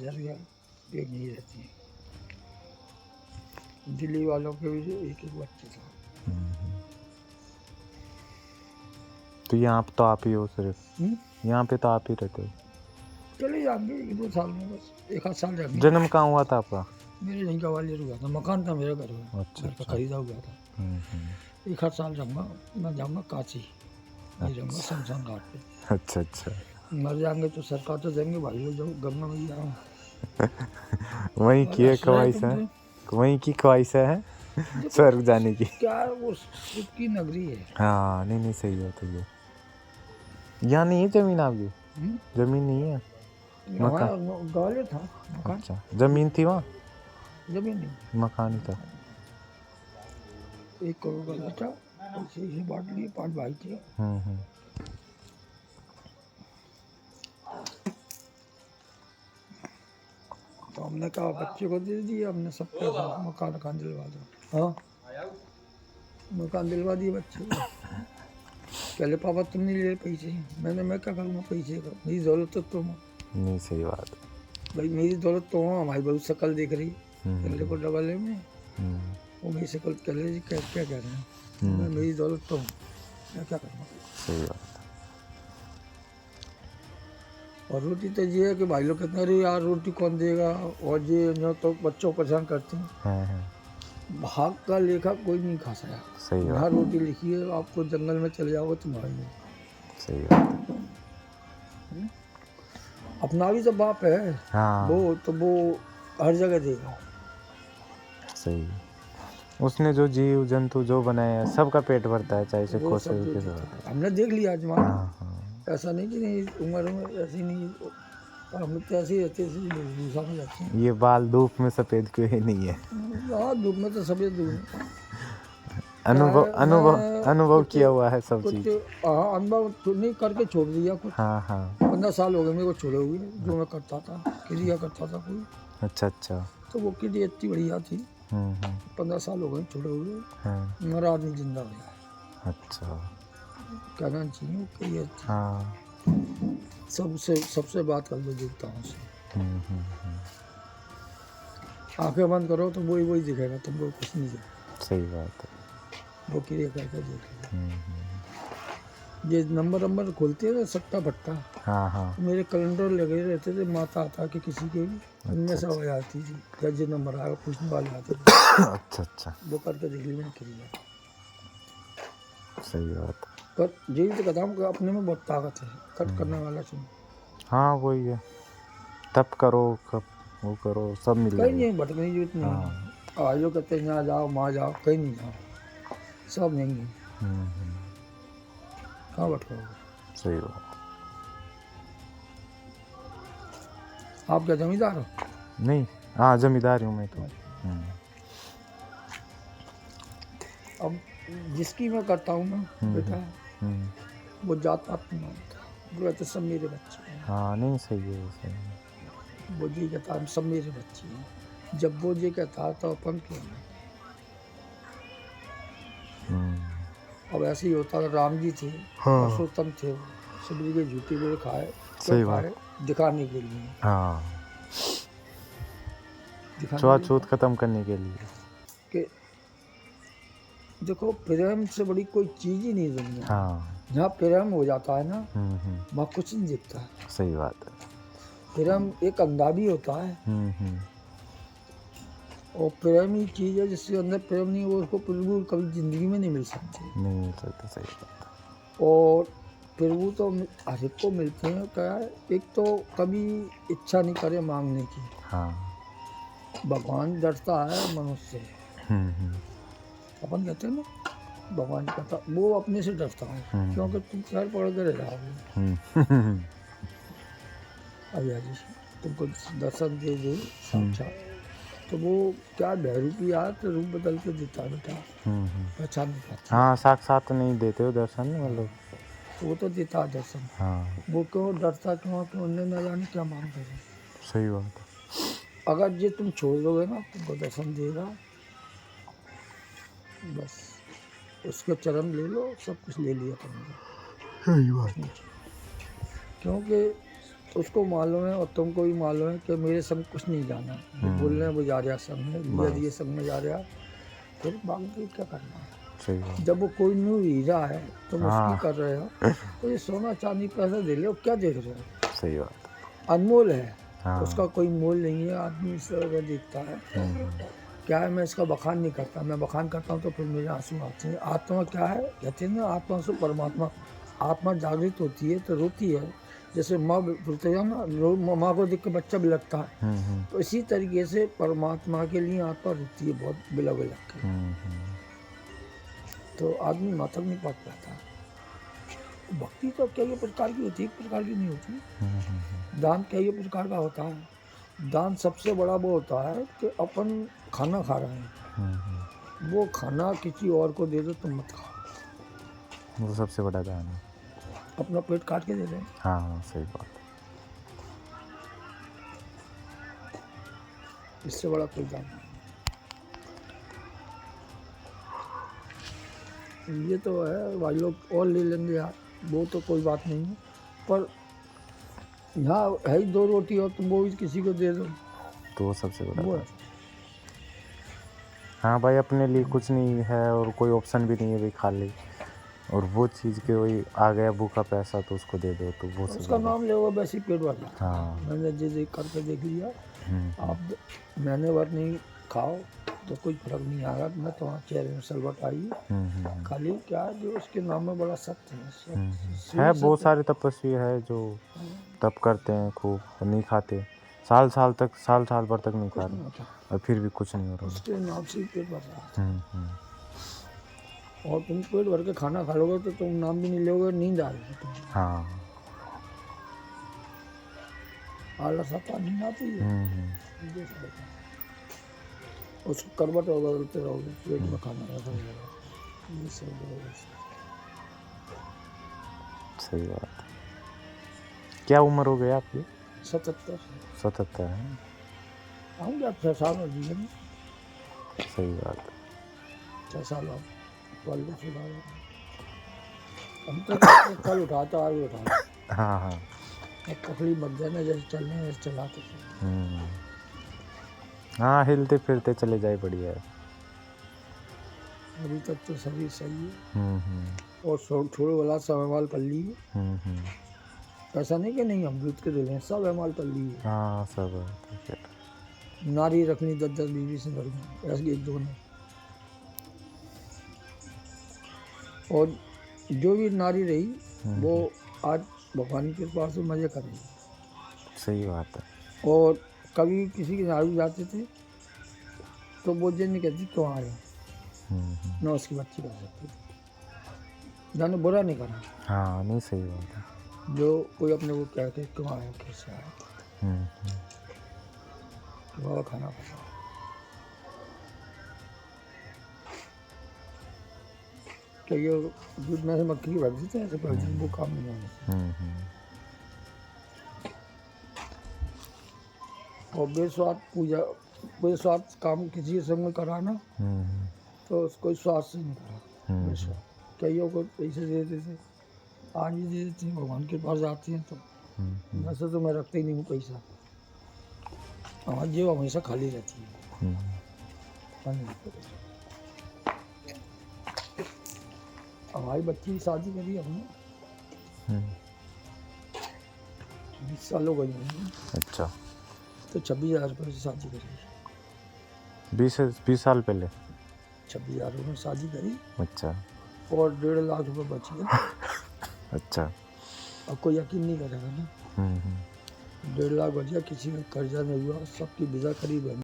इधर का एक नहीं रहती है। दिल्ली वालों के भी एक एक बच्चे था। तो यहाँ पे तो आप ही हो सिर्फ? यहाँ पे तो आप ही रहते हो? चले जाएंगे 1-2 साल में, बस 1 आध साल रहेंगे। जन्म कहाँ हुआ था आपका? मेरे यहीं ग्वालियर हुआ था, मकान था मेरा घर में। अच्छा, घर का अच्छा। खरीदा हुआ था। 1 आध साल रहूँगा, मैं जाऊँगा काशी, नहीं रहूँगा शमशान घाट पे। अच्छा, अच्छा। मर जाएंगे तो सरकार तो देंगे भाई लोग, जो गंगा मैया वहीं की है ख्वाहिश है, वहीं की ख्वाहिश है स्वर्ग जाने की। क्या है, वो सुख की नगरी है। हाँ, नहीं नहीं, सही बात है। ये यहाँ नहीं है जमीन आपकी? जमीन नहीं है? हमारा ग्वालियर था मकान। अच्छा, जमीन थी वहाँ? जमीन नहीं, मकान ही था। 1 करोड़ का बेटा, ऐसे ही बांट लिए, 5 भाई थे। तो हमने कहा बच्चे को दे दिया, हमने सब पैसा, मकान दिलवा दो। हाँ, मकान दिलवा दिए बच्चे को। पहले पापा तुम नहीं ले पैसे, मैं क्या करूँगा पैसे का, मेरी दौलत तो तुम हो। नहीं, सही बात है भाई मेरी दौलत तो हो, हमारी बहुत शकल देख रही पहले को डबल में, वो मेरी शकल कह रही जी क्या कह रहे हैं, मेरी दौलत तो हूँ, मैं क्या करूँगा। सही बात है। और रोटी तो ये है कि भाई लोग कहते हैं अरे यार रोटी कौन देगा, और ये जो तो बच्चों को परेशान करते हैं। भाग का लेखा कोई नहीं खा सकता। सही बात। यहाँ रोटी लिखी है, आपको जंगल में चले जाओगे तुम्हारी है। सही बात है। अपना भी तो बाप है। हाँ, वो तो वो हर जगह देगा। सही। उसने जो जीव जंतु जो बनाया है सबका पेट भरता है, चाहे से वो सब के हमने देख लिया आजमा। हाँ। ऐसा नहीं कि नहीं उम्र में ऐसी नहीं, पर हम लोग तो ऐसे ही रहते हैं, दूसरा में जाते हैं। ये बाल धूप में सफ़ेद क्यों ही नहीं है? हाँ धूप में तो सफेद धूप। अनुभव किया हुआ है सब चीज। हाँ अनुभव तो नहीं करके छोड़ दिया कुछ। हाँ हाँ। 15 साल हो गए मेरे को छोड़े हुए, जो मैं करता था क्रिया करता था कोई। अच्छा अच्छा। तो वो क्रिया इतनी बढ़िया थी। 15 साल हो गए छोड़े हुए। मेरा आदमी जिंदा हो गया। अच्छा, कहना चाहिए क्रिया। हाँ। सबसे बात कर लो देवताओं से। आंखें बंद करो तो वही दिखेगा, तुमको कुछ नहीं दिखेगा। सही बात है। वो क्रिया करके देख लो। ये नंबर खोलते हैं ना सट्टा फट्टा। हाँ हाँ। तो मेरे कैलेंडर लगे रहते थे, माता आता कि किसी के भी उनमें से हो जाती थी, क्या जो नंबर आएगा पूछने वाले आते थे। अच्छा अच्छा। वो करके देख ली मैंने क्रिया। सही बात। पर यही तो कहता हूँ कि अपने में बहुत ताकत है, कट करने वाला सुन। हाँ वही है, तब करो कब वो करो सब मिल कहीं नहीं भटकने की जरूरत नहीं। आज लोग कहते हैं यहाँ जाओ वहाँ जाओ, कहीं नहीं जाओ, सब नहीं है। कहाँ भटकोगे। सही बात। आप क्या जमींदार हो? नहीं, हाँ जमींदार हूँ मैं तो। अब जिसकी मैं करता हूँ ना बेटा, वो जात पात नहीं मानता, वो कहते सब मेरे बच्चे हैं। हाँ नहीं सही है, सही है। वो जी कहता हम सब मेरे बच्चे हैं, जब वो जी कहता तो अपन क्यों नहीं। अब ऐसे ही होता, राम जी थे, पुरुषोत्तम थे, सभी के झूठी बेड़े खाए, सही बात, दिखाने के लिए। हाँ, छुआछूत खत्म करने के लिए। कि देखो प्रेम से बड़ी कोई चीज ही नहीं दुनिया। हाँ। जहाँ प्रेम हो जाता है ना, वहाँ कुछ नहीं दिखता है। सही बात है। प्रेम एक अंधा भी होता है, और प्रेम ही चीज है जिसके अंदर प्रेम नहीं हो उसको प्रभु कभी जिंदगी में नहीं मिल सकती। नहीं मिल सकता, सही बात। और प्रभु तो हर एक को मिलते हैं। क्या है, एक तो कभी इच्छा नहीं करे मांगने की। हाँ। भगवान डरता है मनुष्य से। अपन कहते हैं ना भगवान कहता, वो अपने से डरता है, क्योंकि तुम पैर पड़ के रह जाओगे। अभी जी तुमको दर्शन दे दे साक्षात, तो वो क्या भैरूपी आया तो रूप बदल के देता बेटा, पहचान नहीं पाता। हाँ साक्षात नहीं देते हो दर्शन, मतलब तो वो तो देता दर्शन। हाँ। वो क्यों डरता, क्यों कि उन्हें न जाने क्या मांग करे। सही बात है। अगर ये तुम छोड़ दोगे ना, तुमको दर्शन देगा, बस उसके चरण ले लो, सब कुछ ले लिया तुमने। सही बात। क्योंकि उसको मालूम है और तुमको भी मालूम है कि मेरे संग कुछ नहीं जाना। जो बोल रहे हैं वो जा रहा संग में, यदि ये संग में जा रहा फिर बाकी क्या करना है। सही बात। जब वो कोई न्यू हीरा है तुम हाँ। उसकी कर रहे हो तो ये सोना चांदी पैसा दे लो, क्या देख रहे हो। सही बात। अनमोल है। हाँ। उसका कोई मोल नहीं है। आदमी इस तरह का देखता है। क्या है, मैं इसका बखान नहीं करता। मैं बखान करता हूँ तो फिर मेरे आंसू आते हैं। आत्मा क्या है, कहते हैं ना, आत्मा से परमात्मा। आत्मा जागृत होती है तो रोती है। जैसे माँ बोलते हैं ना, माँ को देख के बच्चा बिलखता है, तो इसी तरीके से परमात्मा के लिए आत्मा रोती है, बहुत बिलख बिलख के। तो आदमी मातक नहीं पाट पाता। भक्ति तो कई प्रकार की होती है, एक प्रकार की नहीं होती। दान कई प्रकार का होता है। दान सबसे बड़ा वो होता है कि अपन खाना खा रहे हैं, वो खाना किसी और को दे दो तुम मत खाओ, वो सबसे बड़ा दान है। अपना पेट काट के दे दो। हाँ सही बात। इससे बड़ा कोई दान नहीं। ये तो है भाई, लोग और ले लेंगे यार, वो तो कोई बात नहीं है। पर यहाँ है ही 2 रोटी और तुम वो भी किसी को दे दो तो वो सबसे बड़ा वो दान। हाँ भाई, अपने लिए कुछ नहीं है और कोई ऑप्शन भी नहीं है भाई, खा ले, और वो चीज़ के वही आ गया भूखा पैसा तो उसको दे दो, तो वो उसका नाम ले वो वैसे ही पेट भर जाता है। हाँ। मैंने जे करके देख लिया। आप महीने भर नहीं खाओ तो कोई फर्क नहीं आएगा। मैं तुम्हारे चेहरे में सलवट आई। खाली क्या है, जो उसके नाम में बड़ा सत्य है। बहुत सारे तपस्वी है जो तप करते हैं खूब और नहीं खाते, साल साल भर तक नहीं खा रहे और फिर भी कुछ नहीं हो रहा। उसके नाम से पेट भर रहा है। और तुम पेट भर के खाना खा लोगे तो तुम नाम भी नहीं लोगे, नींद आ जाएगी तुम्हें। हाँ। आलस आता, नींद आती है। उसको करवट बदलते रहोगे, पेट में खाना रखा रहेगा। ये सब सही बात। क्या उम्र हो गई आपकी? 77 है। आऊँगे आप 6 साल और जीवन। सही बात। 6 साल और कॉलेज से बाहर हम तो कल उठाता आज उठा। हाँ। अब तकलीफ मत देना, जैसे चलने जैसे चलाते थे। हाँ, हिलते फिरते चले जाए, बढ़िया है। अभी तक तो सभी सही है। और थोड़े वाला सब अमाल कर लिए। ऐसा नहीं कि नहीं अमृत के दिल हैं, सब अमाल कर लिए। हाँ सब। नारी रखनी 10-10 बीवी से लड़नी, ऐसे 1-2 ने। और जो भी नारी रही वो आज भगवान के पास से मजे कर रही है। सही बात है। और कभी किसी के नारू जाते थे तो वो जन नहीं कहती क्यों आए, ना उसकी बच्ची कर सकती थी। जाने बुरा नहीं करना। हाँ नहीं, सही बात है। जो कोई अपने को कह के क्यों आया, कैसे आया, वो खाना पड़ा। तो ये दूध में से मक्खी की भर देते हैं, ऐसे भर देते, वो काम नहीं होना। और बेस्वाद पूजा, बेस्वाद काम किसी के संग में कराना तो उसको स्वाद से नहीं करा। बेस्वाद कईयों को पैसे दे देते, आज भी दे देते हैं, भगवान के पास जाते हैं तो। वैसे तो मैं रखता ही नहीं हूँ पैसा, हमारी जेब हमेशा खाली रहती है। हमारी बच्ची की शादी करी हमने 20 साल हो गई हैं। अच्छा। तो 26,000 रुपये से शादी करी। 20 साल पहले 26,000 रुपये में शादी करी। अच्छा। और 1.5 लाख रुपये बच गए। अच्छा। अब कोई यकीन नहीं करेगा ना। 1.5 लाख बच गया, किसी का कर्जा नहीं हुआ, सबकी विदा करीब है।